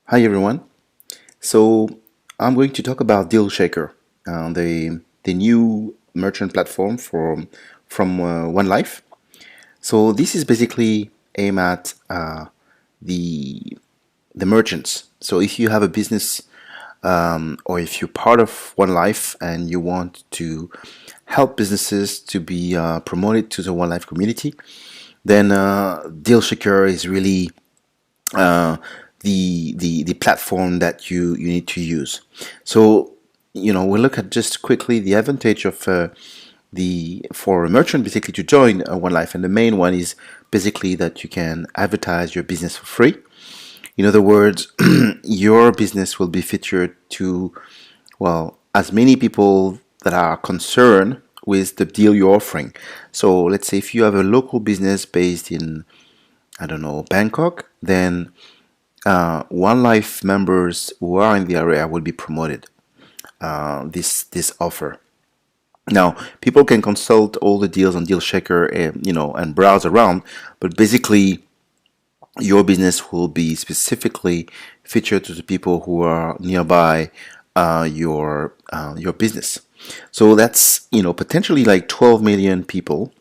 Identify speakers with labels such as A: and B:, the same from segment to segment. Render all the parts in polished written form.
A: Hi everyone. So I'm going to talk about DealShaker, the new merchant platform from One Life. So this is basically aimed at the the merchants. So if you have a business or if you're part of One Life and you want to help businesses to be promoted to the One Life community, then DealShaker is really uh, the platform that you need to use. So we'll look at just quickly the advantage of the for a merchant basically to join One Life, and the main one is basically that you can advertise your business for free. In other words, your business will be featured to, well, as many people that are concerned with the deal you're offering. So let's say if you have a local business based in, I don't know, Bangkok, then One Life members who are in the area will be promoted this offer. Now, people can consult all the deals on DealShaker and and browse around, but basically your business will be specifically featured to the people who are nearby your business. So that's potentially like 12 million people.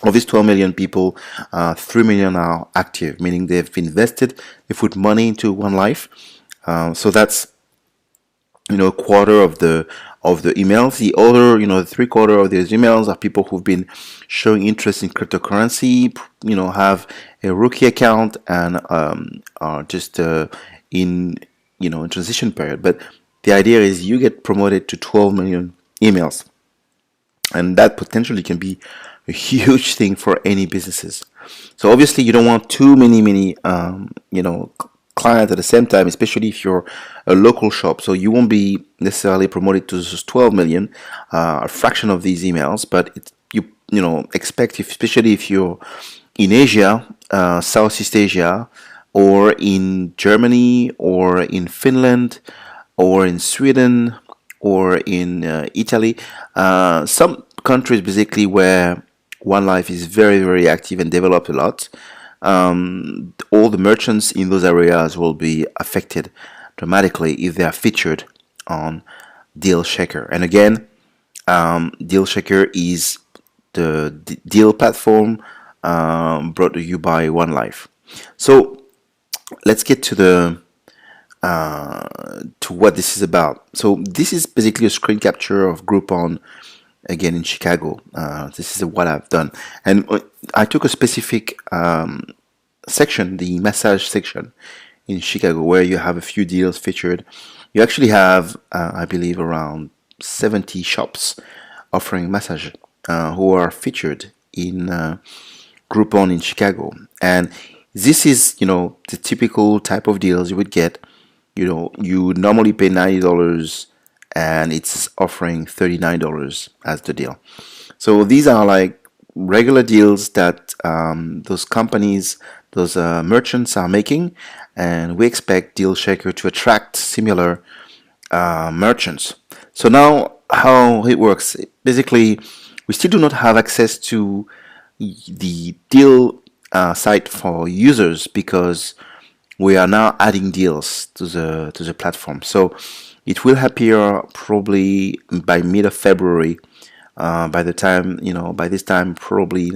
A: Of these 12 million people, 3 million are active, meaning they've invested, they put money into One Life. So that's a quarter of the emails. The other, the three-quarter of these emails are people who've been showing interest in cryptocurrency, have a rookie account and are just in in transition period. But the idea is you get promoted to 12 million emails, and that potentially can be a huge thing for any businesses. So obviously you don't want too many clients at the same time, especially if you're a local shop. So you won't be necessarily promoted to just 12 million, a fraction of these emails, but expect, especially if you're in Asia, Southeast Asia, or in Germany, or in Finland, or in Sweden, or in Italy, some countries basically where One Life is very active and developed a lot. All the merchants in those areas will be affected dramatically if they are featured on DealShaker. And again, DealShaker is the deal platform brought to you by One Life. So let's get to what this is about. So this is basically a screen capture of Groupon again in Chicago. This is what I've done, and I took a specific section, the massage section in Chicago, where you have a few deals featured. You actually have, I believe, around 70 shops offering massage who are featured in Groupon in Chicago, and this is the typical type of deals you would get. You would normally pay $90 and it's offering $39 as the deal. So these are like regular deals that those companies, those merchants are making, and we expect DealShaker to attract similar merchants. So now how it works, basically we still do not have access to the deal site for users because we are now adding deals to the platform. So it will appear probably by mid of February. By the time by this time, probably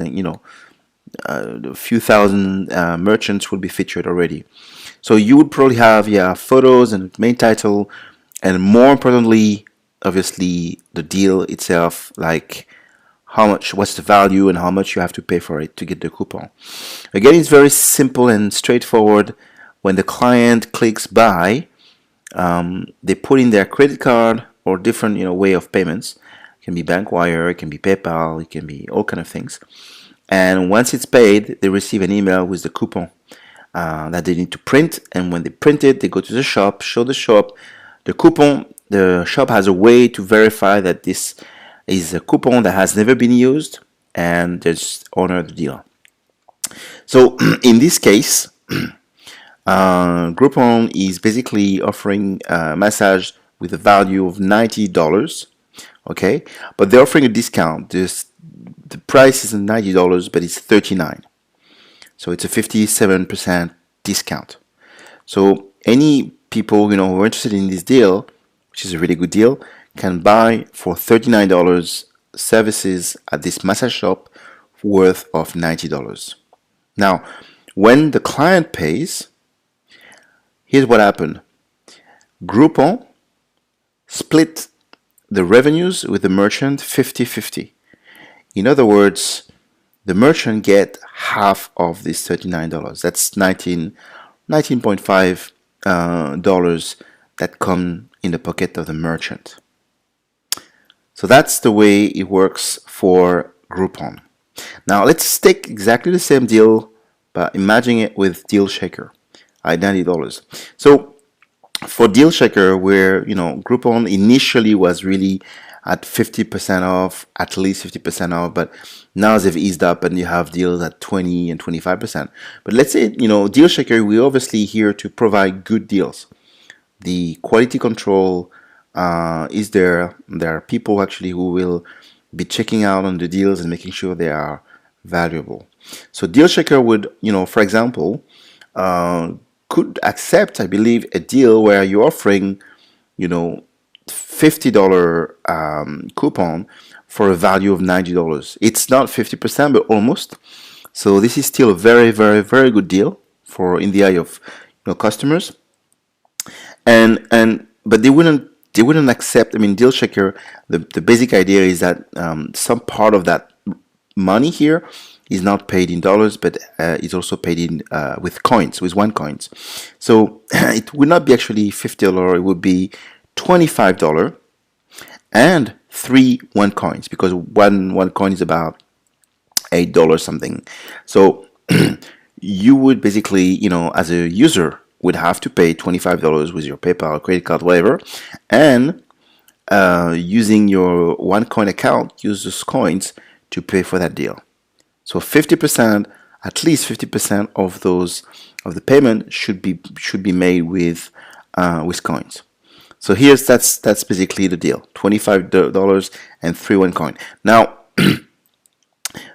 A: a few thousand merchants will be featured already. So you would probably have photos and main title, and more importantly, obviously the deal itself, like how much, what's the value, and how much you have to pay for it to get the coupon. Again, it's very simple and straightforward. When the client clicks buy, they put in their credit card or different way of payments. It can be bank wire, it can be PayPal, it can be all kind of things. And once it's paid, they receive an email with the coupon that they need to print. And when they print it, they go to the shop, show the shop the coupon. The shop has a way to verify that this is a coupon that has never been used, and just honor the deal. So in this case, Groupon is basically offering a massage with a value of $90. Okay, but they're offering a discount. The price isn't $90, but it's $39. So it's a 57% discount. So any people who are interested in this deal, which is a really good deal, can buy for $39 services at this massage shop worth of $90. Now, when the client pays, here's what happened. Groupon split the revenues with the merchant 50-50. In other words, the merchant get half of this $39. That's $19.5 that come in the pocket of the merchant. So that's the way it works for Groupon. Now let's take exactly the same deal, but imagine it with DealShaker at $90. So for DealShaker, where Groupon initially was really at 50% off, at least 50% off, but now they've eased up and you have deals at 20 and 25%. But let's say, DealShaker, we're obviously here to provide good deals. The quality control is there. There are people actually who will be checking out on the deals and making sure they are valuable. So DealShaker would, for example, could accept, I believe, a deal where you're offering, $50 coupon for a value of $90. It's not 50%, but almost. So this is still a very, very, very good deal for in the eye of customers. But they wouldn't accept. I mean, DealShaker, the basic idea is that some part of that money here is not paid in dollars, but is also paid in with coins, with OneCoins. So it would not be actually $50; it would be $25 and 3 OneCoins, because one coin is about $8 something. So you would basically, as a user, would have to pay $25 with your PayPal, credit card, whatever, and using your OneCoin account, use those coins to pay for that deal. So 50%, at least 50% of the payment should be made with coins. So that's basically the deal: $25 and 3 OneCoin. Now,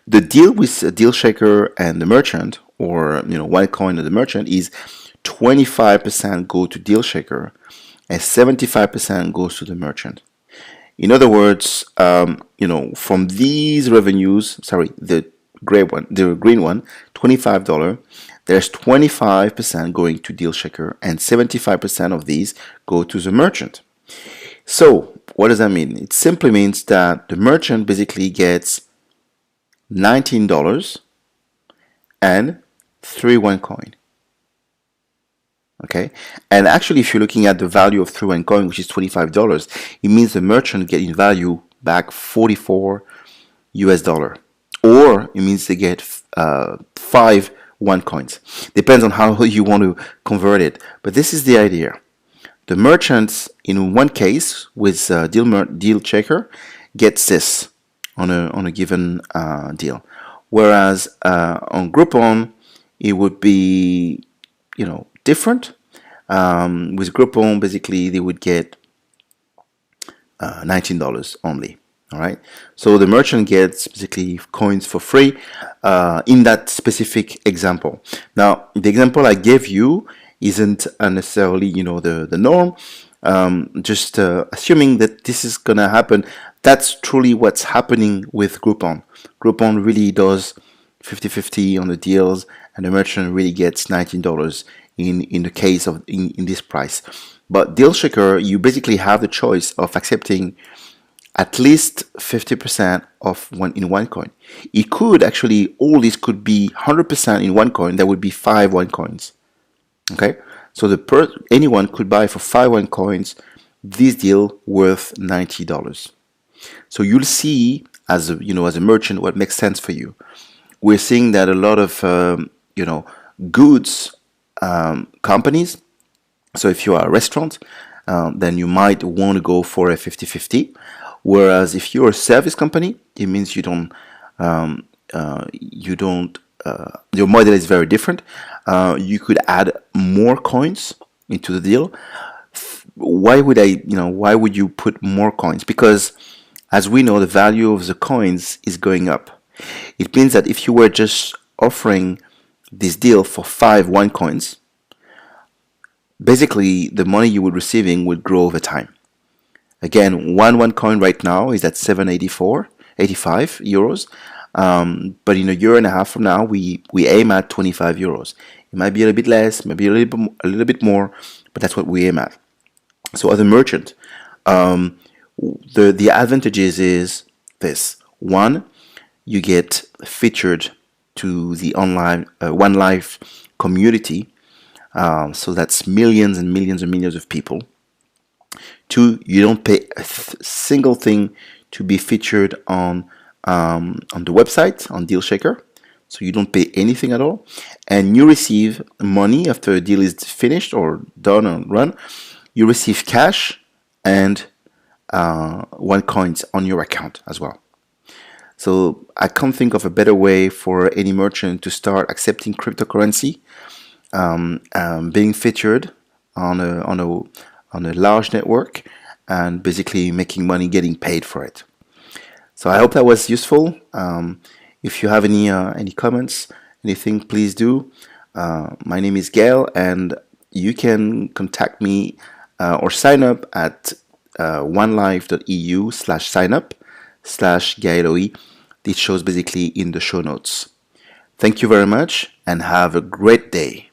A: the deal with DealShaker and the merchant, or OneCoin and the merchant, is 25% go to DealShaker and 75% goes to the merchant. In other words, from these revenues, the green one, $25, there's 25% going to DealShaker and 75% of these go to the merchant. So what does that mean? It simply means that the merchant basically gets $19 and 3 OneCoin. Okay, and actually, if you're looking at the value of 3 OneCoin, which is $25, it means the merchant get in value back $44 US, or it means they get 5 OneCoins. Depends on how you want to convert it, but this is the idea. The merchants, in one case with DealShaker, gets this on a given deal, whereas on Groupon it would be different. With Groupon, basically they would get $19 only. All right, so the merchant gets basically coins for free in that specific example. Now, the example I gave you isn't necessarily the norm. Just assuming that this is gonna happen, that's truly what's happening with Groupon. Groupon really does 50-50 on the deals, and the merchant really gets $19 in the case of in this price. But DealShaker, you basically have the choice of accepting at least 50% of in OneCoin. It could actually, all this could be 100% in OneCoin. That would be 5 OneCoins. Okay, so anyone could buy for 5 OneCoins this deal worth $90. So you'll see as a merchant what makes sense for you. We're seeing that a lot of goods companies. So if you are a restaurant, then you might want to go for a 50-50. Whereas if you're a service company, it means your model is very different. You could add more coins into the deal. Why would you put more coins? Because as we know, the value of the coins is going up. It means that if you were just offering this deal for 5 OneCoins, basically the money you would receiving would grow over time. Again, one coin right now is at 7.85 euros. But in a year and a half from now, we aim at 25 euros. It might be a little bit less, maybe a little bit more, but that's what we aim at. So as a merchant, the advantages is this: one, you get featured to the online One Life community. So that's millions and millions and millions of people. Two, you don't pay a single thing to be featured on the website on DealShaker, so you don't pay anything at all, and you receive money after a deal is finished or done or run. You receive cash and one coins on your account as well. So I can't think of a better way for any merchant to start accepting cryptocurrency, being featured on a large network, and basically making money, getting paid for it. So I hope that was useful. If you have any comments, anything, please do. My name is Gail, and you can contact me or sign up at onelife.eu/signup/GailoE. This shows basically in the show notes. Thank you very much and have a great day.